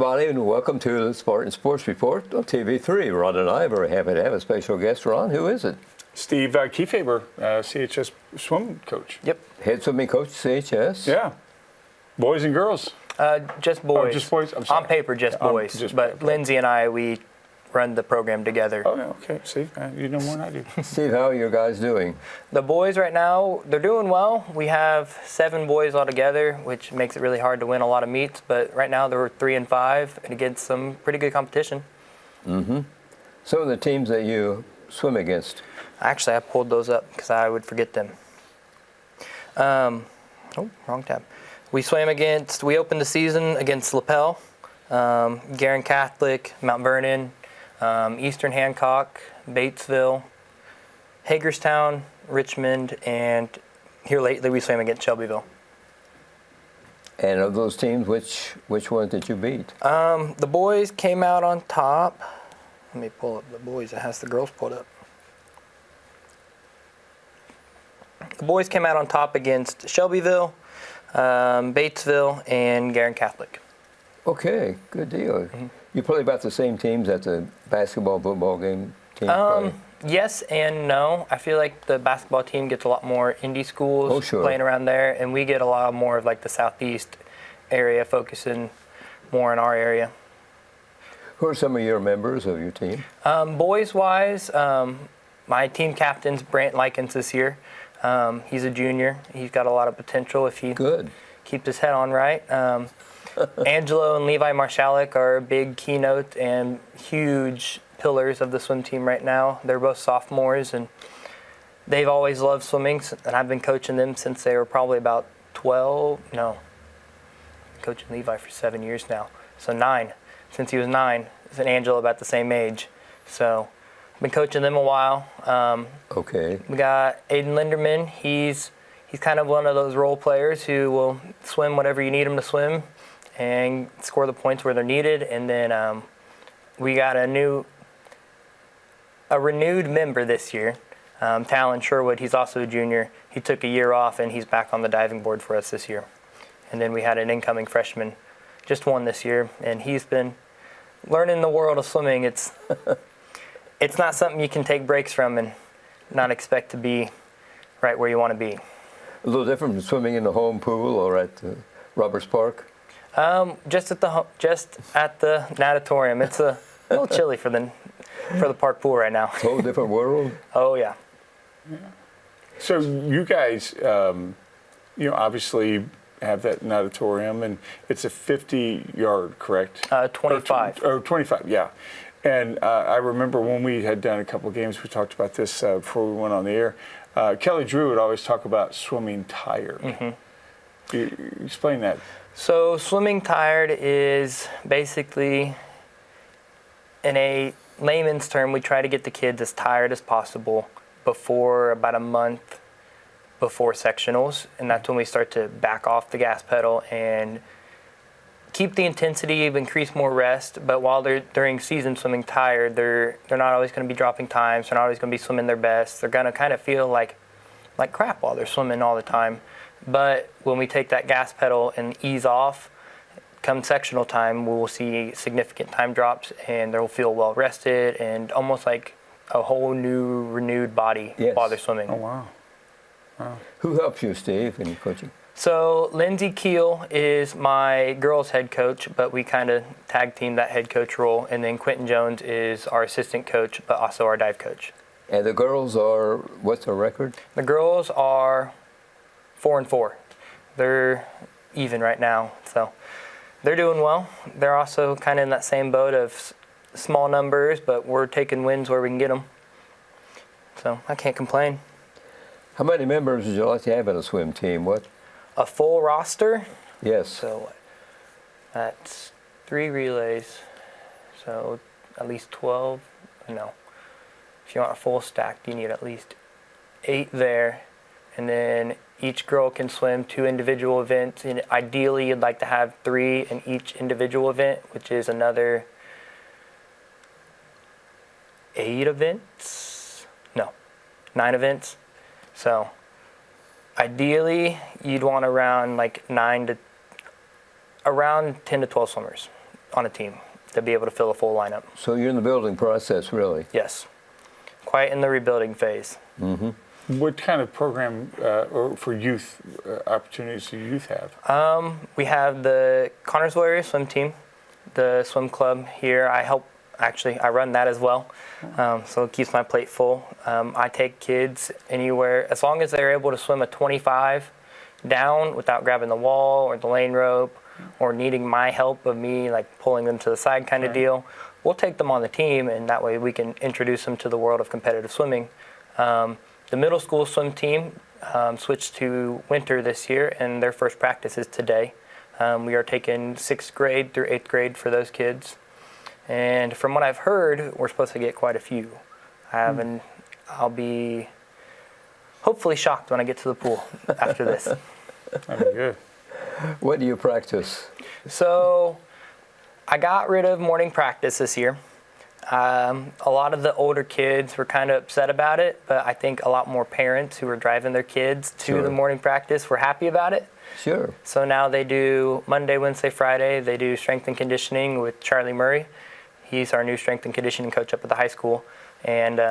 everybody, and welcome to the Spartan Sports Report on TV3. Ron and I are very happy to have a special guest. Ron, who is it? Steve Keaffaber, CHS swim coach. Yep. Head swimming coach, CHS? Yeah. Boys and girls? Just boys. Oh, just boys? I'm sorry. On paper, just boys. But okay. Lindsay and I, we run the program together. Oh, yeah, okay. See, you know more than I do. Steve, how are your guys doing? The boys right now, they're doing well. We have 7 boys altogether, which makes it really hard to win a lot of meets. But right now, they're 3 and 5 and against some pretty good competition. Mm-hmm. Some of the teams that you swim against? Actually, I pulled those up because I would forget them. Wrong tab. We opened the season against LaPel, Garin Catholic, Mount Vernon, Eastern Hancock, Batesville, Hagerstown, Richmond, and here lately we swam against Shelbyville. And of those teams, which ones did you beat? The boys came out on top. Let me pull up the boys. It has the girls pulled up. The boys came out on top against Shelbyville, Batesville, and Garin Catholic. Okay, good deal. Mm-hmm. You play about the same teams at the basketball, football game team play? Yes and no. I feel like the basketball team gets a lot more indie schools playing around there, and we get a lot more of like the southeast area, focusing more in our area. Who are some of your members of your team? Boys-wise, my team captain's Brant Likens this year. He's a junior. He's got a lot of potential if he keeps his head on right. Angelo and Levi Marshalik are big keynote and huge pillars of the swim team right now. They're both sophomores, and they've always loved swimming, and I've been coaching them since they were probably about 12. No, coaching Levi for 7 years now. So 9. Since he was 9, and Angelo about the same age. So I've been coaching them a while. Okay. We got Aiden Linderman. He's kind of one of those role players who will swim whatever you need him to swim and score the points where they're needed. And then we got a renewed member this year, Talon Sherwood. He's also a junior. He took a year off, and he's back on the diving board for us this year. And then we had an incoming freshman, just one this year, and he's been learning the world of swimming. It's not something you can take breaks from and not expect to be right where you want to be. A little different from swimming in the home pool or at Roberts Park? Just at the natatorium. It's a little chilly for the park pool right now. A whole different world? Oh, yeah. So you guys, obviously have that natatorium, and it's a 50-yard, correct? 25. 25, yeah. And I remember when we had done a couple of games, we talked about this before we went on the air. Kelly Drew would always talk about swimming tired. Mm-hmm. You explain that. So swimming tired is basically, in a layman's term, we try to get the kids as tired as possible before about a month before sectionals, and that's when we start to back off the gas pedal and keep the intensity, increase more rest. But while they're during season swimming tired, they're not always going to be dropping times. They're not always going to be swimming their best. They're going to kind of feel like crap while they're swimming all the time. But when we take that gas pedal and ease off, come sectional time, we will see significant time drops, and they'll feel well rested and almost like a whole new renewed body while they're swimming. Oh, wow. Wow. Who helps you, Steve, in your coaching? So Lindsay Keel is my girls' head coach, but we kind of tag team that head coach role. And then Quentin Jones is our assistant coach, but also our dive coach. And the girls are, what's their record? The girls are 4-4. They're even right now, so they're doing well. They're also kind of in that same boat of small numbers, but we're taking wins where we can get them. So I can't complain. How many members would you like to have in a swim team? What? A full roster? Yes. So that's 3 relays. So at least 12. No. If you want a full stack, you need at least 8 there. And then each girl can swim 2 individual events. And ideally, you'd like to have 3 in each individual event, which is another 8 events? No, 9 events. So ideally, you'd want around 10 to 12 swimmers. on a team to be able to fill a full lineup. So you're in the building process, really? Yes, quite in the rebuilding phase. What kind of program or for youth opportunities do youth have? We have the Connersville area swim team, the swim club here. I run that as well, so it keeps my plate full. I take kids anywhere, as long as they're able to swim a 25 down without grabbing the wall or the lane rope or needing my help of me, like pulling them to the side kind of deal. We'll take them on the team, and that way we can introduce them to the world of competitive swimming. The middle school swim team switched to winter this year, and their first practice is today. We are taking 6th grade through 8th grade for those kids. And from what I've heard, we're supposed to get quite a few. I'll be hopefully shocked when I get to the pool after this. That'd be good. What do you practice? So I got rid of morning practice this year. A lot of the older kids were kind of upset about it, but I think a lot more parents who were driving their kids to the morning practice were happy about it. Sure. So now they do Monday, Wednesday, Friday. They do strength and conditioning with Charlie Murray. He's our new strength and conditioning coach up at the high school. And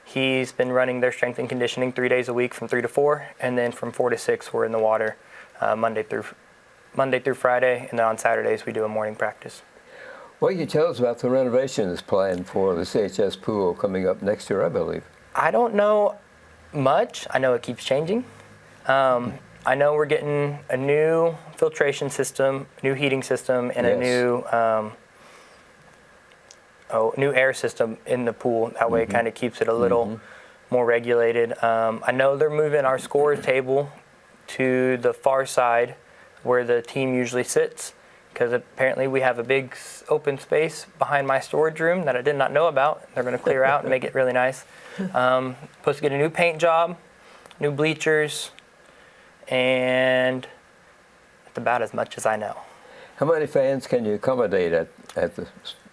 he's been running their strength and conditioning 3 days a week from 3 to 4. And then from 4 to 6, we're in the water Monday through Friday. And then on Saturdays, we do a morning practice. What can you tell us about the renovations planned for the CHS pool coming up next year, I believe? I don't know much. I know it keeps changing. I know we're getting a new filtration system, new heating system, and a new air system in the pool. That way it kind of keeps it a little more regulated. I know they're moving our score table to the far side where the team usually sits, because apparently we have a big open space behind my storage room that I did not know about. They're going to clear out and make it really nice. Supposed to get a new paint job, new bleachers, and that's about as much as I know. How many fans can you accommodate at the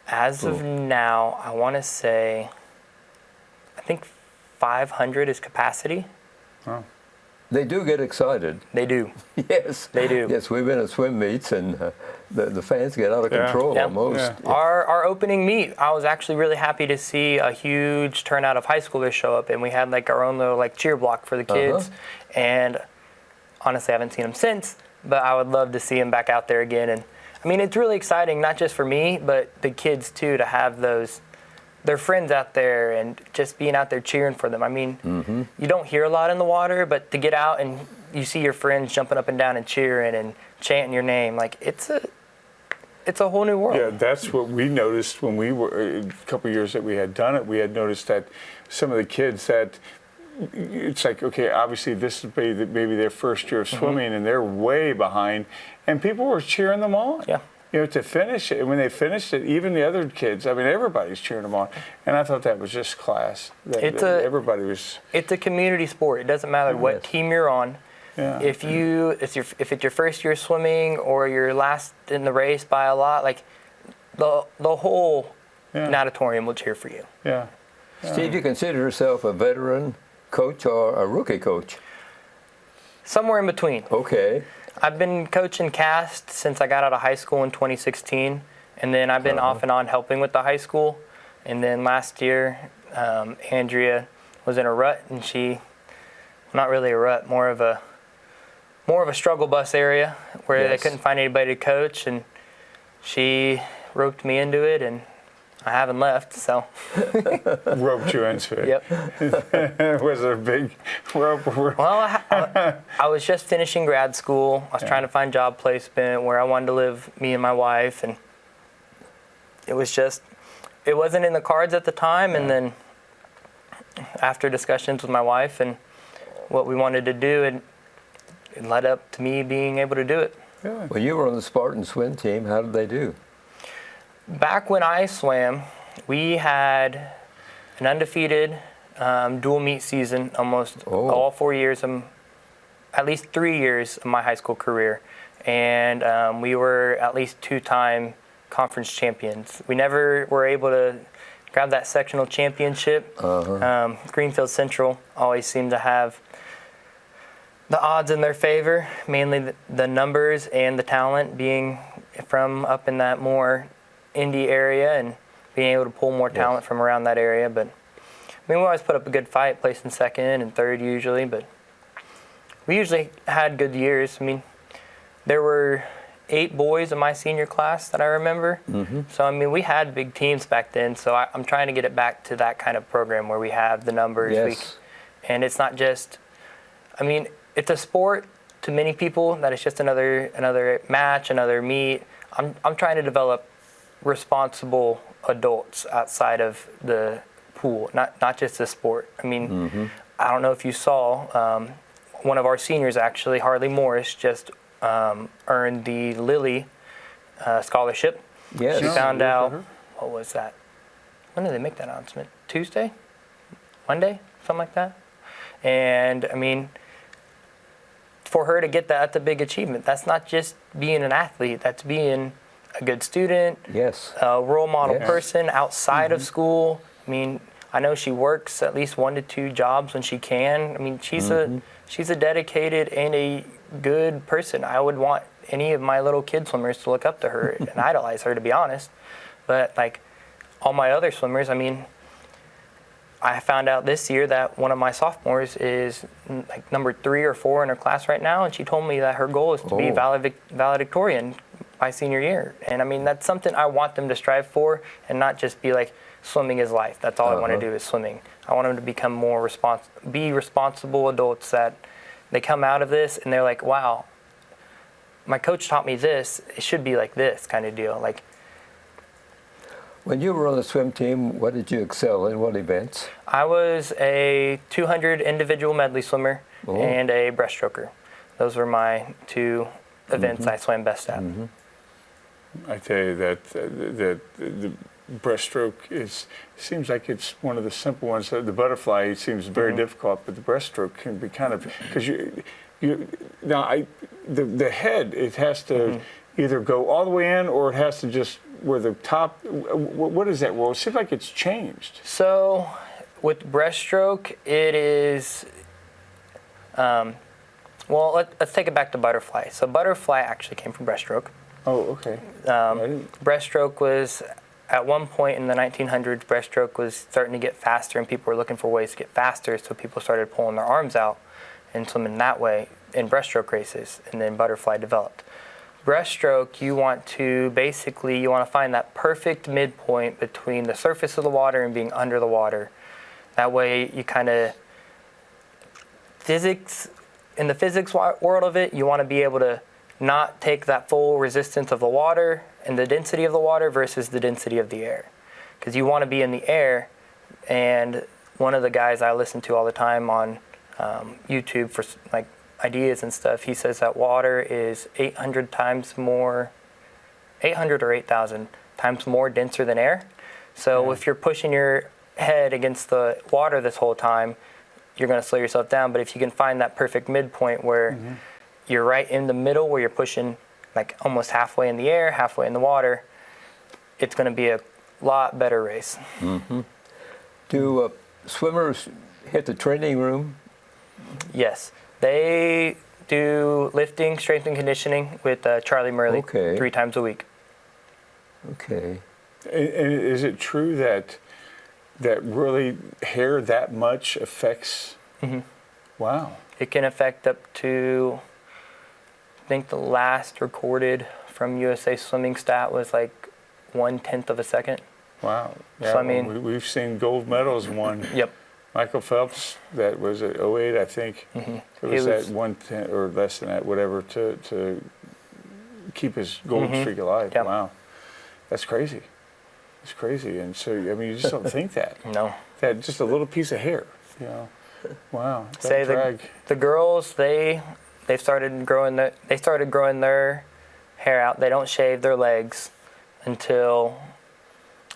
As pool? of now, I want to say, I think 500 is capacity. Oh. They do get excited. They do. Yes. They do. Yes, we've been at swim meets, and the fans get out of control Yeah. almost. Yeah. Our opening meet, I was actually really happy to see a huge turnout of high schoolers show up, and we had like our own little like cheer block for the kids. And honestly, I haven't seen them since, but I would love to see them back out there again. And I mean, it's really exciting, not just for me, but the kids too, to have their friends out there and just being out there cheering for them. I mean, you don't hear a lot in the water, but to get out and you see your friends jumping up and down and cheering and chanting your name, like it's a whole new world. Yeah, that's what we noticed when we were a couple of years that we had done it. We had noticed that some of the kids that it's like, okay, obviously this would be maybe their first year of swimming, and they're way behind, and people were cheering them on. Yeah. You know, to finish it. And when they finished it, even the other kids, I mean, everybody's cheering them on. And I thought that was just class. Everybody was. It's a community sport. It doesn't matter what team you're on. Yeah. If it's your first year swimming or you're last in the race by a lot, like the whole natatorium will cheer for you. Yeah. Steve, do you consider yourself a veteran coach or a rookie coach? Somewhere in between. Okay. I've been coaching cast since I got out of high school in 2016, and then I've been off and on helping with the high school. And then last year, Andrea was in a rut, and not really a rut, more of a struggle bus area where they couldn't find anybody to coach, and she roped me into it, and I haven't left, so. Roped you into it. Yep. Was it a big rope? Well, I was just finishing grad school. I was trying to find job placement where I wanted to live, me and my wife, and it wasn't in the cards at the time. And then after discussions with my wife and what we wanted to do, it led up to me being able to do it. Yeah. When you were on the Spartan swim team, how did they do? Back when I swam, we had an undefeated dual meet season almost all 4 years, at least 3 years of my high school career. And we were at least 2-time conference champions. We never were able to grab that sectional championship. Greenfield Central always seemed to have the odds in their favor, mainly the numbers and the talent being from up in that more Indy area and being able to pull more talent from around that area. But I mean, we always put up a good fight, placing second and third usually, but we usually had good years. I mean, there were 8 boys in my senior class that I remember. So, I mean, we had big teams back then, so I'm trying to get it back to that kind of program where we have the numbers. Yes. And it's not just, I mean, it's a sport to many people that it's just another match, another meet. I'm trying to develop responsible adults outside of the pool, not just the sport. I mean, I don't know if you saw, one of our seniors actually, Harley Morris, just earned the Lilly scholarship. Yes. She found out, what was that? When did they make that announcement? Tuesday? Monday? Something like that? And, I mean, for her to get that, that's a big achievement. That's not just being an athlete. That's being a good student, Yes. a role model Yes. person outside of school. I mean, I know she works at least 1 to 2 jobs when she can. I mean, she's a dedicated and a good person. I would want any of my little kid swimmers to look up to her and idolize her, to be honest. But like all my other swimmers, I mean, I found out this year that one of my sophomores is like number 3 or 4 in her class right now, and she told me that her goal is to be valedictorian by senior year. And I mean, that's something I want them to strive for, and not just be like, swimming is life. That's all I want to do is swimming. I want them to become more responsible adults, that they come out of this and they're like, wow, my coach taught me this. It should be like this kind of deal. Like, When you were on the swim team, what did you excel in? What events? I was a 200 individual medley swimmer and a breaststroker. Those were my 2 events I swam best at. I tell you that the breaststroke seems like it's one of the simple ones. The butterfly seems very difficult, but the breaststroke can be kind of, because the head, it has to either go all the way in, or it has to just where the top. What is that? Well, it seems like it's changed. So with breaststroke, it is. Well, let's take it back to butterfly. So butterfly actually came from breaststroke. Oh, okay. Breaststroke was, at one point in the 1900s, breaststroke was starting to get faster, and people were looking for ways to get faster, so people started pulling their arms out and swimming that way in breaststroke races, and then butterfly developed. Breaststroke, you want to find that perfect midpoint between the surface of the water and being under the water. That way you kind of, in the physics world of it, you want to be able to not take that full resistance of the water and the density of the water versus the density of the air. Because you want to be in the air, and one of the guys I listen to all the time on YouTube for like ideas and stuff, he says that water is 800 or 8,000 times more denser than air. So if you're pushing your head against the water this whole time, you're going to slow yourself down. But if you can find that perfect midpoint where you're right in the middle, where you're pushing like almost halfway in the air, halfway in the water, it's going to be a lot better race. Do swimmers hit the training room? Yes. They do lifting, strength and conditioning with Charlie Murley 3 times a week. Okay. And is it true that really hair that much affects? Wow. It can affect up to, I think the last recorded from USA Swimming stat was like 1/10 of a second. Wow. Yeah, So, I mean, we've seen gold medals won. Yep. Michael Phelps, that was at 08, I think. It was at 1/10 or less than that, whatever, to keep his gold streak alive. Yep. Wow. That's crazy. It's crazy. And so, I mean, you just don't think that. No. That just a little piece of hair, you know. Wow. That Say drag. the girls, they started growing their hair out. They don't shave their legs until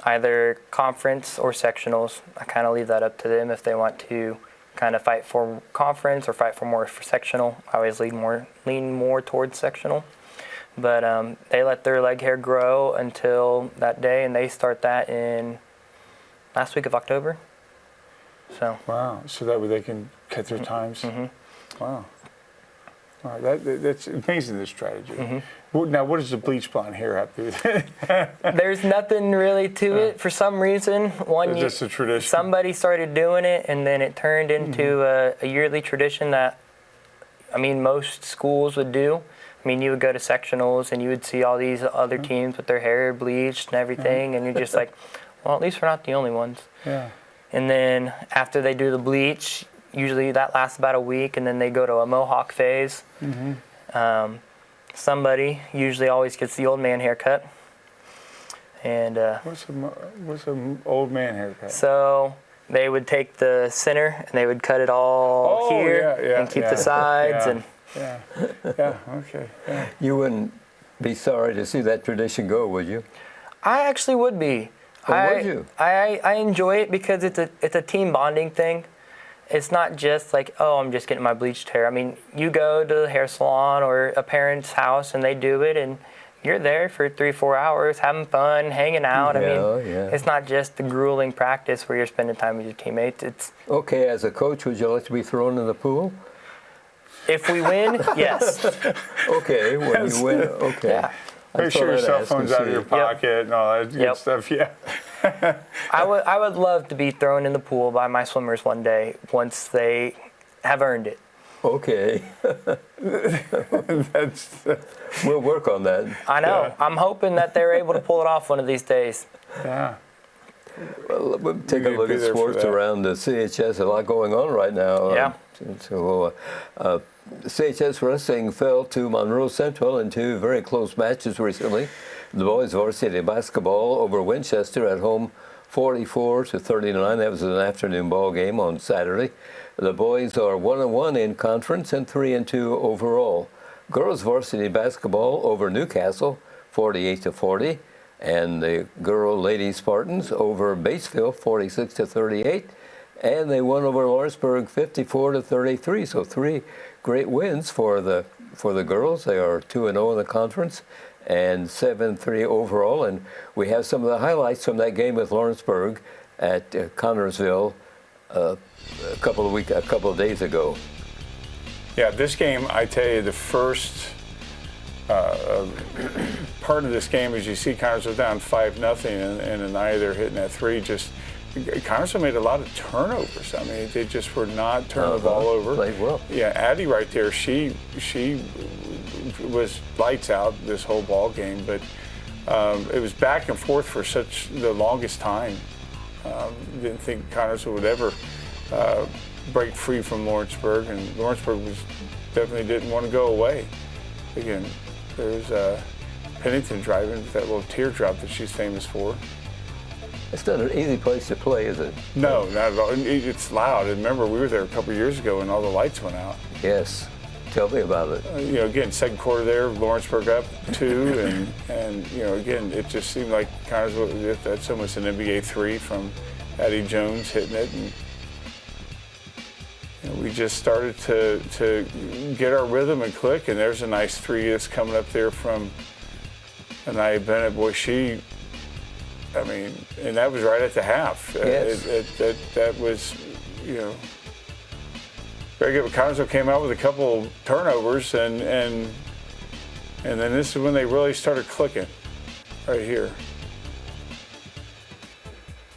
either conference or sectionals. I kind of leave that up to them if they want to kind of fight for conference or fight for sectional. I always lean more towards sectional. But they let their leg hair grow until that day, and they start that in last week of October. So. Wow. So that way they can cut their times. Wow. All right. That's amazing, this strategy. Now, what does the bleach blonde hair have to do with it? There's nothing really to it. For some reason, It's just a tradition. somebody started doing it, and then it turned into a yearly tradition that, I mean, most schools would do. I mean, you would go to sectionals, and you would see all these other teams with their hair bleached and everything, and you're just like, well, at least we're not the only ones. Yeah. And then after they do the bleach, usually that lasts about a week, and then they go to a mohawk phase. Somebody usually always gets the old man haircut. And What's an old man haircut? so they would take the center and they would cut it all here and keep the sides. And Okay. Yeah. You wouldn't be sorry to see that tradition go, would you? I actually would be. Would you? I enjoy it because it's a team bonding thing. It's not just like, oh, I'm just getting my bleached hair. I mean, you go to the hair salon or a parent's house and they do it, and you're there for 3-4 hours having fun, hanging out. I mean, it's not just the grueling practice where you're spending time with your teammates. It's Okay, as a coach, would you like to be thrown in the pool? if we win, yes. Okay, when you win, okay. Yeah. Make sure your cell phone's out of your pocket and all that good stuff. Yeah. I would love to be thrown in the pool by my swimmers one day once they have earned it. Okay. We'll work on that. I know. Yeah. I'm hoping that they're able to pull it off one of these days. Yeah. Well, we'll take a need to look be at there for sports that. around the CHS. A lot going on right now. Yeah. So, CHS Wrestling fell to Monroe Central in two very close matches recently. The boys varsity basketball over Winchester at home, 44-39. That was an afternoon ball game on Saturday. The boys are 1-1 in conference and 3-2 overall. Girls varsity basketball over Newcastle, 48-40. And the lady Spartans over Batesville, 46-38. And they won over Lawrenceburg, 54-33. So 3 great wins for the girls. They are 2-0 in the conference and 7-3 overall. And we have some of the highlights from that game with Lawrenceburg at Connorsville a couple of days ago. Yeah, this game, I tell you, the first part of this game is you see Connorsville down 5-0, and Anaya, they're hitting that 3. Just Connorsville made a lot of turnovers. I mean, they just were not turning the ball over. Played well. Yeah, Addie right there, she was lights out this whole ball game, but it was back and forth for the longest time. Didn't think Connorsville would ever break free from Lawrenceburg, and Lawrenceburg definitely didn't want to go away. Again, there's Pennington driving with that little teardrop that she's famous for. It's not an easy place to play, is it? No, not at all. It's loud. And remember, we were there a couple of years ago and all the lights went out. Yes. Tell me about it. Again, second quarter there, Lawrenceburg up 2, and again, it just seemed like Connorsville, that's almost an NBA 3 from Addie Jones hitting it. And we just started to get our rhythm and click, and there's a nice 3 that's coming up there from Anaya Bennett. Boy, and that was right at the half. Yes. That was, very good. Connorsville came out with a couple turnovers, and then this is when they really started clicking, right here.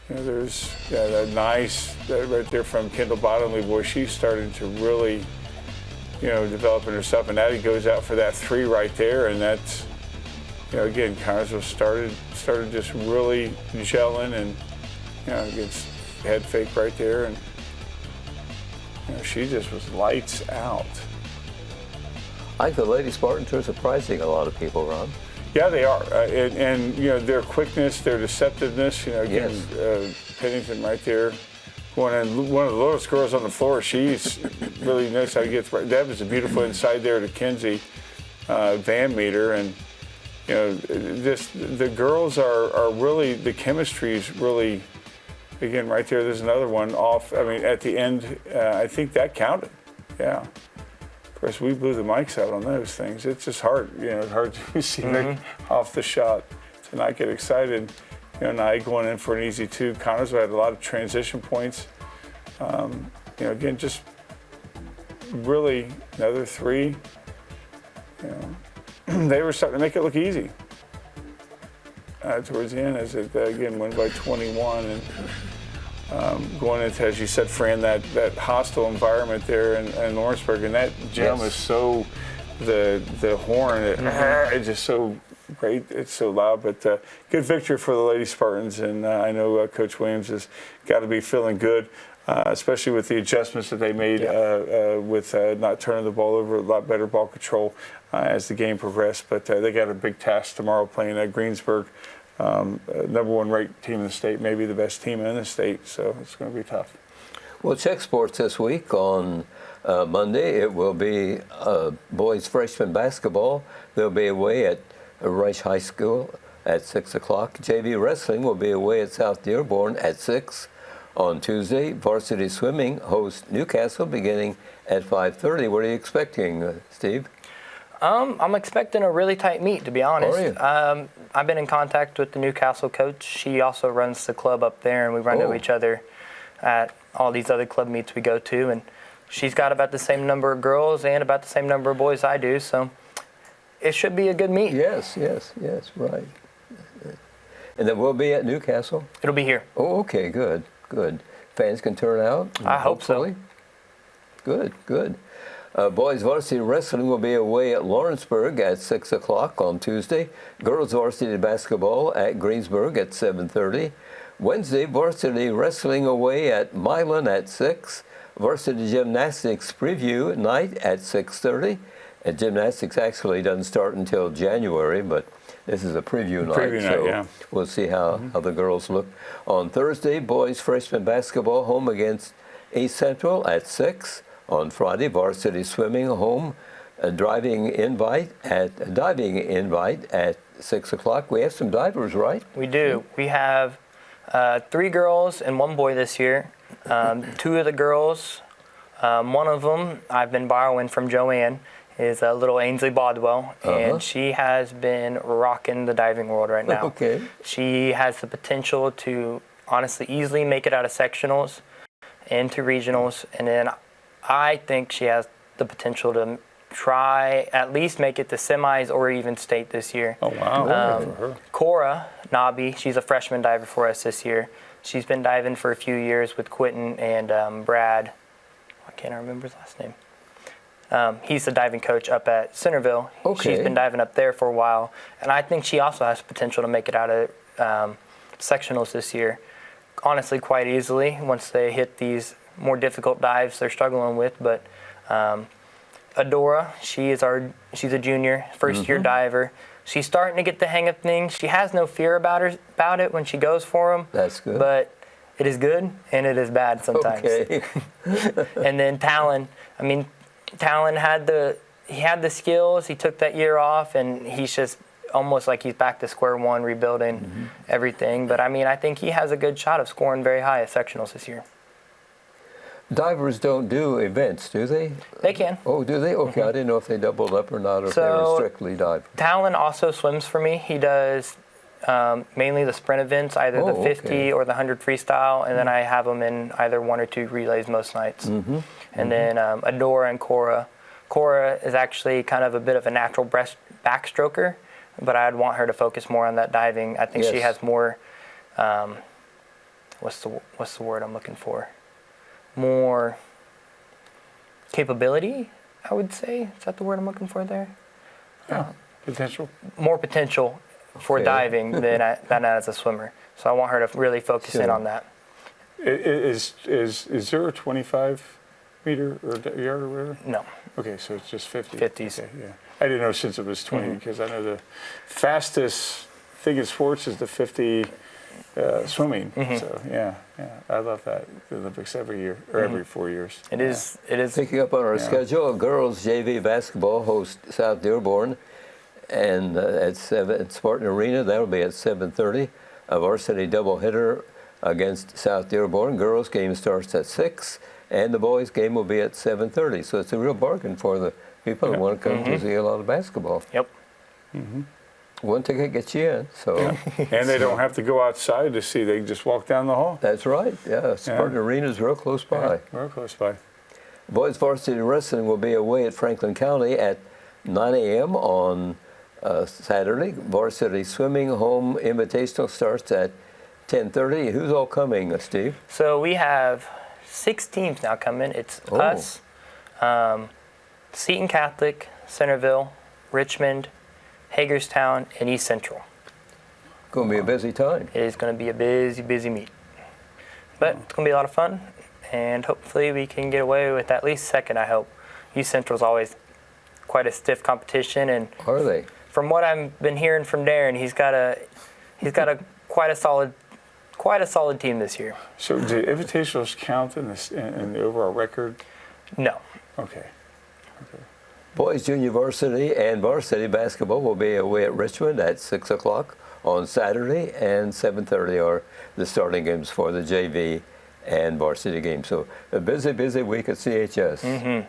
There's that nice right there from Kendall Bottomley. Boy, she's starting to really, developing herself. And Addie goes out for that 3 right there, and that's, again, Connorsville started just really gelling, and gets head fake right there, and she just was lights out. I think the Lady Spartans are surprising a lot of people, Ron. Yeah, they are, and their quickness, their deceptiveness. Again, Pennington right there, one of the littlest girls on the floor. She's really knows how to get. That was a beautiful inside there to Kinsey Van Meter, and the girls are really, the chemistry is really, again, right there. There's another one off. I mean, at the end, I think that counted. Yeah. Of course, we blew the mics out on those things. It's just hard, it's hard to see off the shot to not get excited. Now going in for an easy 2. Connorsville had a lot of transition points. Again, just really another 3. they were starting to make it look easy towards the end, as it again went by 21 and going into, as you said, Fran, that hostile environment there in Lawrenceburg, and that gym is so the horn, it's just so great, it's so loud, but good victory for the Lady Spartans, and I know Coach Williams has got to be feeling good, especially with the adjustments that they made with not turning the ball over, a lot better ball control as the game progressed, but they got a big task tomorrow playing at Greensburg, number one ranked team in the state, maybe the best team in the state, so it's going to be tough. Well, check sports this week on Monday. It will be boys freshman basketball. They'll be away at Reich High School at 6 o'clock. JV wrestling will be away at South Dearborn at 6 on Tuesday. Varsity swimming hosts Newcastle beginning at 5:30. What are you expecting, Steve? I'm expecting a really tight meet, to be honest. Are you? I've been in contact with the Newcastle coach. She also runs the club up there, and we run into each other at all these other club meets we go to. And she's got about the same number of girls and about the same number of boys I do, so it should be a good meet. Yes, right. And then we'll be at Newcastle? It'll be here. Oh, okay, good. Fans can turn out? I hope so. Hopefully. Good. Boys varsity wrestling will be away at Lawrenceburg at 6 o'clock on Tuesday. Girls varsity basketball at Greensburg at 7:30. Wednesday, varsity wrestling away at Milan at 6. Varsity gymnastics preview night at 6:30. And gymnastics actually doesn't start until January, but this is a preview night, so we'll see how the girls look. On Thursday, boys freshman basketball home against East Central at 6. On Friday, varsity swimming home, diving invite at 6 o'clock. We have some divers, right? We do. We have 3 girls and 1 boy this year. 2 of the girls, one of them I've been borrowing from Joanne, is a little Ainsley Bodwell, and she has been rocking the diving world right now. Okay. She has the potential to honestly easily make it out of sectionals into regionals, and then I think she has the potential to try at least make it to semis or even state this year. Oh, wow. Cora Nobby, she's a freshman diver for us this year. She's been diving for a few years with Quentin and Brad. I can't remember his last name. He's the diving coach up at Centerville. Okay. She's been diving up there for a while. And I think she also has potential to make it out of sectionals this year. Honestly, quite easily once they hit these more difficult dives they're struggling with. But Adora, she's a junior, first-year diver. She's starting to get the hang of things. She has no fear about it when she goes for them. That's good. But it is good and it is bad sometimes. Okay. And then Talon. I mean, Talon had the skills. He took that year off, and he's just almost like he's back to square one, rebuilding everything. But I mean, I think he has a good shot of scoring very high at sectionals this year. Divers don't do events, do they? They can. Oh, do they? Okay, I didn't know if they doubled up or not, or if they were strictly divers. Talon also swims for me. He does mainly the sprint events, either the 50 or the 100 freestyle, and then I have him in either 1 or 2 relays most nights. And then Adora and Cora. Cora is actually kind of a bit of a natural backstroker, but I'd want her to focus more on that diving. I think she has more, what's the word I'm looking for? More capability, I would say. Is that the word I'm looking for there? Yeah. Potential. More potential for diving than as a swimmer. So I want her to really focus in on that. Is there a 25 meter or yard or whatever? No. Okay, so it's just 50. 50s. Okay, yeah. I didn't know since it was 20 because I know the fastest thing in sports is the 50 swimming. So yeah, I love that. The Olympics every year or every 4 years. It is. Picking up on our schedule, girls JV basketball hosts South Dearborn, and at Spartan Arena. That'll be at 7:30. A varsity doubleheader against South Dearborn. Girls game starts at 6, and the boys game will be at 7:30. So it's a real bargain for the people who want to come to see a lot of basketball. Yep. One ticket gets you in. So. And they don't have to go outside to see. They can just walk down the hall. That's right. Yeah, Spartan Arena is real close by. Real close by. Boys varsity wrestling will be away at Franklin County at 9 a.m. on Saturday, varsity swimming home invitational starts at 10:30. Who's all coming, Steve? So we have 6 teams now coming. It's us, Seton Catholic, Centerville, Richmond, Hagerstown, and East Central. Going to be a busy time. It is going to be a busy, busy meet. But it's going to be a lot of fun, and hopefully we can get away with at least second, I hope. East Central's always quite a stiff competition, and Are they? from what I've been hearing from Darren, he's got a quite a solid team this year. So do invitationals count in the overall record? No. Okay. Boys junior varsity and varsity basketball will be away at Richmond at 6 o'clock on Saturday, and 7:30 are the starting games for the JV and varsity games. So a busy, busy week at CHS. A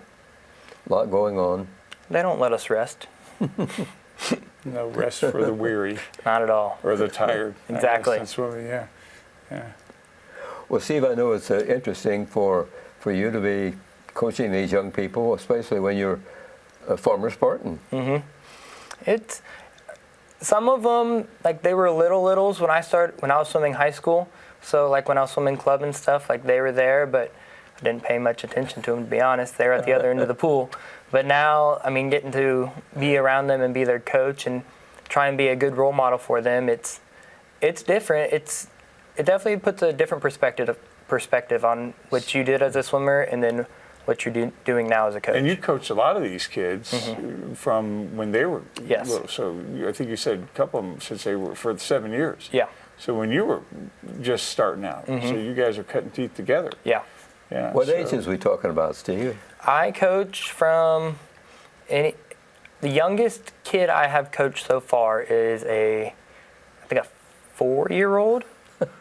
lot going on. They don't let us rest. No rest for the weary Not at all. or the tired. Exactly. That's what yeah. Well, Steve, I know it's interesting for you to be coaching these young people, especially when you're a former Spartan. It's some of them, like, they were littles when I was swimming high school. So like when I was swimming club and stuff, like, they were there, but I didn't pay much attention to them, to be honest. They were at the other end of the pool. But now, I mean, getting to be around them and be their coach and try and be a good role model for them, it's different. It definitely puts a different perspective on what you did as a swimmer and then what you're doing now as a coach. And you coached a lot of these kids from when they were little. So I think you said a couple of them since they were for 7 years. Yeah. So when you were just starting out, so you guys are cutting teeth together. Yeah. Yeah. What ages are we talking about, Steve? I coach from the youngest kid I have coached so far is I think a 4-year-old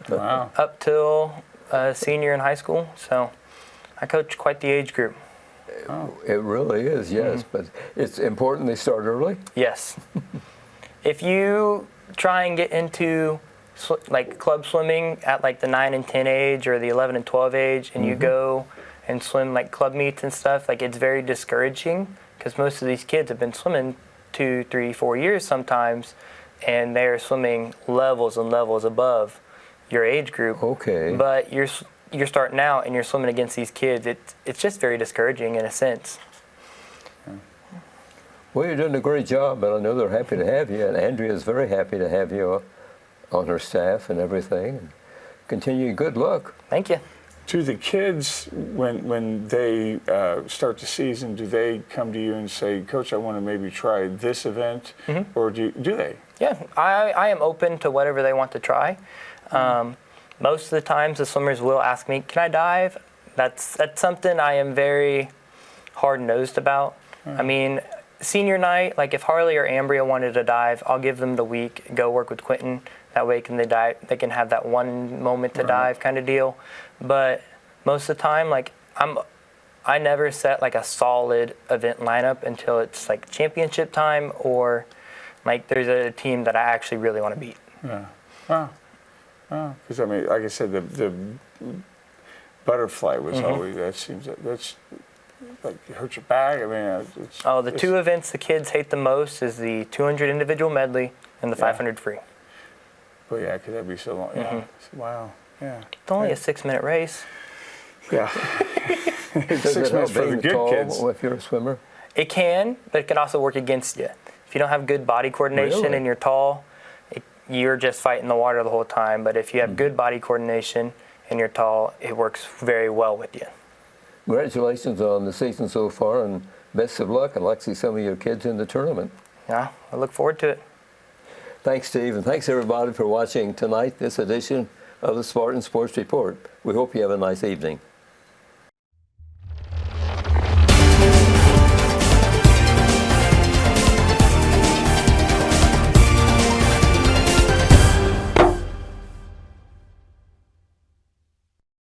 Wow. up till a senior in high school. So I coach quite the age group. It really is, yes. But it's important they start early. Yes. If you try and get into like club swimming at like the 9 and 10 age or the 11 and 12 age, and you go and swim like club meets and stuff, like, it's very discouraging because most of these kids have been swimming 2, 3, 4 years sometimes, and they're swimming levels and levels above your age group. Okay. But you're starting out and you're swimming against these kids. It's just very discouraging in a sense. Well, you're doing a great job, and I know they're happy to have you, and Andrea's very happy to have you on her staff and everything. And continue, good luck. Thank you. Do the kids, when they start the season, do they come to you and say, Coach, I want to maybe try this event? Or do they? Yeah, I am open to whatever they want to try. Most of the times the swimmers will ask me, can I dive? That's something I am very hard-nosed about. I mean, senior night, like if Harley or Ambria wanted to dive, I'll give them the week, go work with Quentin. That way they can have that one moment to dive kind of deal. But most of the time, like, I never set like a solid event lineup until it's like championship time or like there's a team that I actually really want to beat. Yeah. Wow. Because I mean, like I said, the butterfly was always, that's like, it hurts your back. I mean, the 2 events the kids hate the most is the 200 individual medley and the 500 free. Well, yeah, because that'd be so long. Yeah. Wow. Yeah. It's only a 6-minute race. Yeah. Does 6 it minutes help for the being good tall kids. if you're a swimmer? It can, but it can also work against you. If you don't have good body coordination Really? and you're tall, you're just fighting the water the whole time. But if you have good body coordination and you're tall, it works very well with you. Congratulations on the season so far, and best of luck. I'd like to see some of your kids in the tournament. Yeah, I look forward to it. Thanks, Steve, and thanks everybody for watching tonight this edition of the Spartan Sports Report. We hope you have a nice evening.